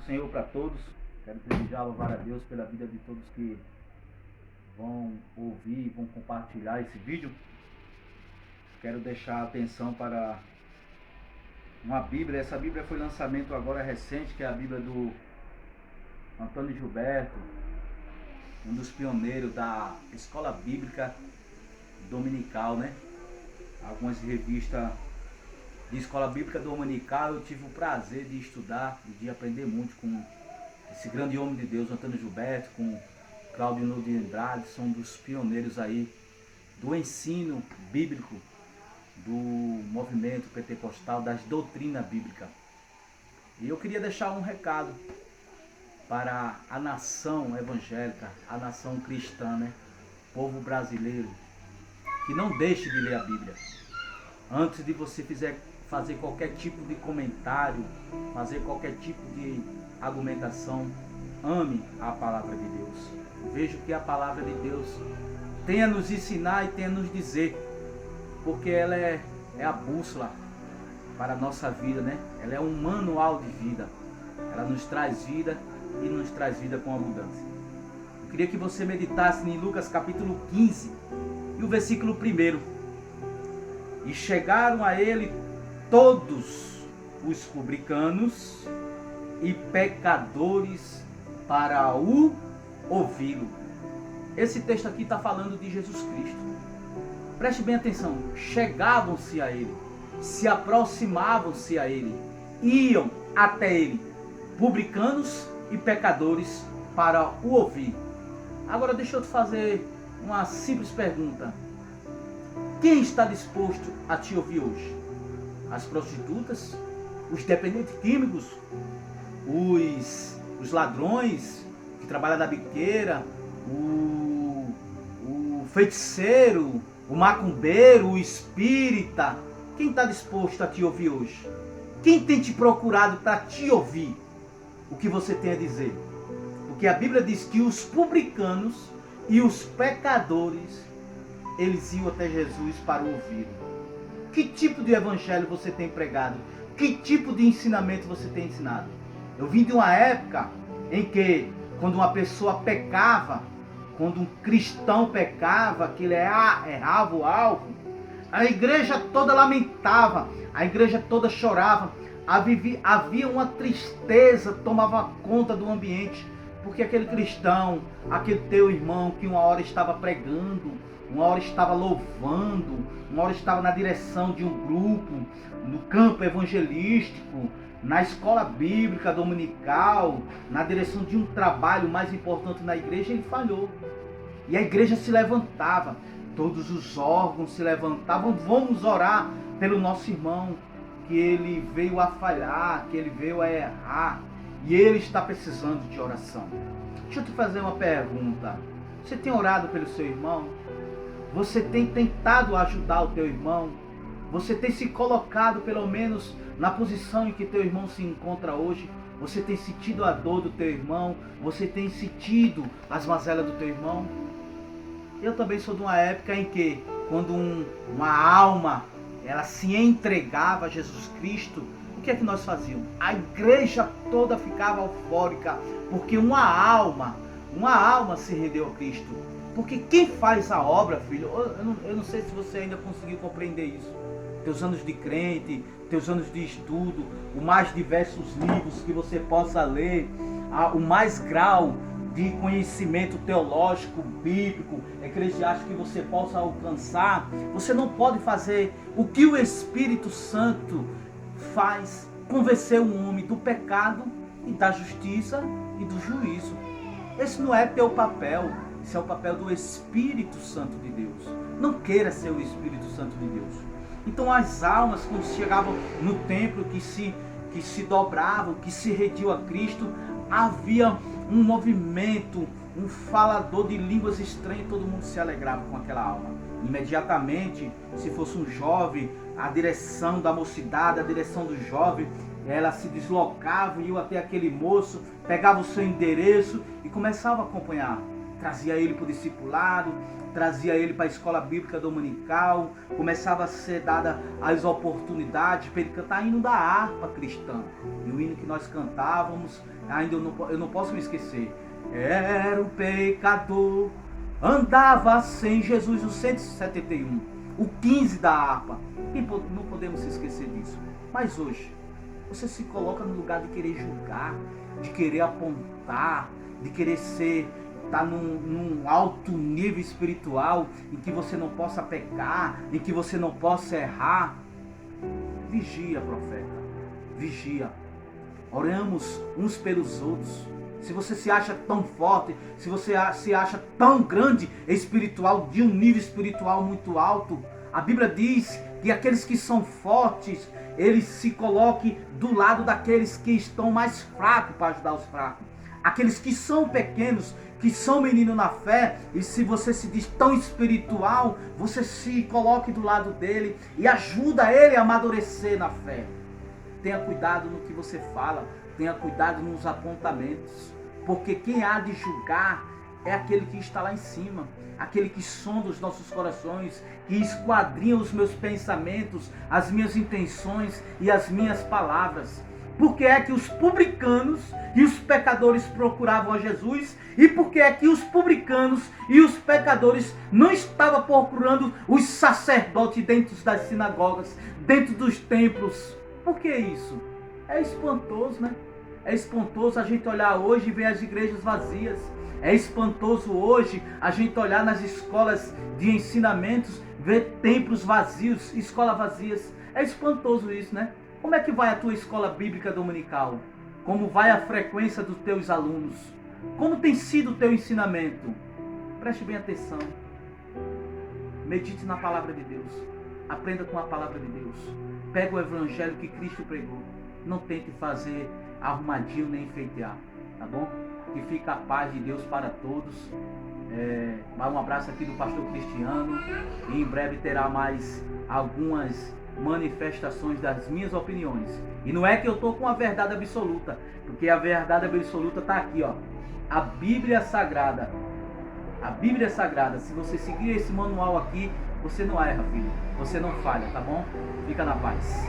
Senhor para todos. Quero desejar louvar a Deus pela vida de todos que vão ouvir e vão compartilhar esse vídeo. Quero deixar atenção para uma Bíblia. Essa Bíblia foi lançamento agora recente, que é a Bíblia do Antônio Gilberto, um dos pioneiros da Escola Bíblica Dominical, né? Algumas revistas de Escola Bíblica Dominical eu tive o prazer de estudar e de aprender muito com esse grande homem de Deus, Antônio Gilberto, com Claudinei de Andrade. São dos pioneiros aí do ensino bíblico, do movimento pentecostal, das doutrinas bíblicas. E eu queria deixar um recado para a nação evangélica, a nação cristã, né? Povo brasileiro, que não deixe de ler a Bíblia. Antes de você fazer qualquer tipo de comentário, fazer qualquer tipo de argumentação, ame a palavra de Deus. Veja o que a palavra de Deus tem a nos ensinar e tem a nos dizer, porque ela é a bússola para a nossa vida, né? Ela é um manual de vida. Ela nos traz vida e nos traz vida com abundância. Eu queria que você meditasse em Lucas capítulo 15 e o versículo 1. E chegaram a ele todos os publicanos e pecadores para o ouvi-lo. Esse texto aqui está falando de Jesus Cristo. Preste bem atenção. Chegavam-se a ele, se aproximavam-se a ele, iam até ele, publicanos e pecadores, para o ouvir. Agora deixa eu te fazer uma simples pergunta. Quem está disposto a te ouvir hoje? As prostitutas? Os dependentes químicos? Os ladrões que trabalham na biqueira? O feiticeiro? O macumbeiro? O espírita? Quem está disposto a te ouvir hoje? Quem tem te procurado para te ouvir o que você tem a dizer? Porque a Bíblia diz que os publicanos e os pecadores, eles iam até Jesus para ouvir. Que tipo de evangelho você tem pregado? Que tipo de ensinamento você tem ensinado? Eu vim de uma época em que, quando uma pessoa pecava, quando um cristão pecava, que ele errava o alvo, a igreja toda lamentava, a igreja toda chorava, havia uma tristeza, tomava conta do ambiente, porque aquele cristão, aquele teu irmão que uma hora estava pregando, uma hora estava louvando, uma hora estava na direção de um grupo, no campo evangelístico, na escola bíblica dominical, na direção de um trabalho mais importante na igreja, ele falhou. E a igreja se levantava, todos os órgãos se levantavam, vamos orar pelo nosso irmão, que ele veio a falhar, que ele veio a errar, e ele está precisando de oração. Deixa eu te fazer uma pergunta. Você tem orado pelo seu irmão? Você tem tentado ajudar o teu irmão? Você tem se colocado pelo menos na posição em que teu irmão se encontra hoje? Você tem sentido a dor do teu irmão? Você tem sentido as mazelas do teu irmão? Eu também sou de uma época em que, quando uma alma ela se entregava a Jesus Cristo, o que é que nós fazíamos? A igreja toda ficava eufórica, porque uma alma se rendeu a Cristo. Porque quem faz a obra, filho, eu não sei se você ainda conseguiu compreender isso. Teus anos de crente, teus anos de estudo, os mais diversos livros que você possa ler, o mais grau de conhecimento teológico, bíblico, eclesiástico que você possa alcançar, você não pode fazer o que o Espírito Santo faz, convencer um homem do pecado e da justiça e do juízo. Esse não é teu papel. Esse é o papel do Espírito Santo de Deus. Não queira ser o Espírito Santo de Deus. Então as almas, quando chegavam no templo, que se dobravam, que se rendiam a Cristo, havia um movimento, um falador de línguas estranhas, todo mundo se alegrava com aquela alma. Imediatamente, se fosse um jovem, a direção da mocidade, a direção do jovem, ela se deslocava, ia até aquele moço, pegava o seu endereço e começava a acompanhar. trazia ele para o discipulado, trazia ele para a escola bíblica dominical, começava a ser dada as oportunidades para ele cantar hino da harpa cristã. E o hino que nós cantávamos, ainda eu não posso me esquecer. Era um pecador, andava sem Jesus, o 171, o 15 da harpa. E não podemos se esquecer disso. Mas hoje, você se coloca no lugar de querer julgar, de querer apontar, de querer estar num alto nível espiritual, em que você não possa pecar, em que você não possa errar. Vigia, profeta, vigia. Oramos uns pelos outros. Se você se acha tão forte, se você se acha tão grande espiritual, de um nível espiritual muito alto, a Bíblia diz que aqueles que são fortes, eles se coloquem do lado daqueles que estão mais fracos para ajudar os fracos. Aqueles que são pequenos, que são meninos na fé, e se você se diz tão espiritual, você se coloque do lado dele e ajuda ele a amadurecer na fé. Tenha cuidado no que você fala, tenha cuidado nos apontamentos, porque quem há de julgar é aquele que está lá em cima, aquele que sonda os nossos corações, que esquadrinha os meus pensamentos, as minhas intenções e as minhas palavras. Porque é que os publicanos e os pecadores procuravam a Jesus, e porque é que os publicanos e os pecadores não estavam procurando os sacerdotes dentro das sinagogas, dentro dos templos. Por que isso? É espantoso, né? É espantoso a gente olhar hoje e ver as igrejas vazias. É espantoso hoje a gente olhar nas escolas de ensinamentos, ver templos vazios, escolas vazias. É espantoso isso, né? Como é que vai a tua escola bíblica dominical? Como vai a frequência dos teus alunos? Como tem sido o teu ensinamento? Preste bem atenção. Medite na palavra de Deus. Aprenda com a palavra de Deus. Pega o evangelho que Cristo pregou. Não tente fazer arrumadinho nem enfeitear, tá bom? Que fica a paz de Deus para todos. Um abraço aqui do pastor Cristiano. E em breve terá mais algumas manifestações das minhas opiniões. E não é que eu estou com a verdade absoluta, porque a verdade absoluta está aqui, ó. A Bíblia Sagrada. A Bíblia Sagrada. Se você seguir esse manual aqui, você não erra, filho. Você não falha, tá bom? Fica na paz.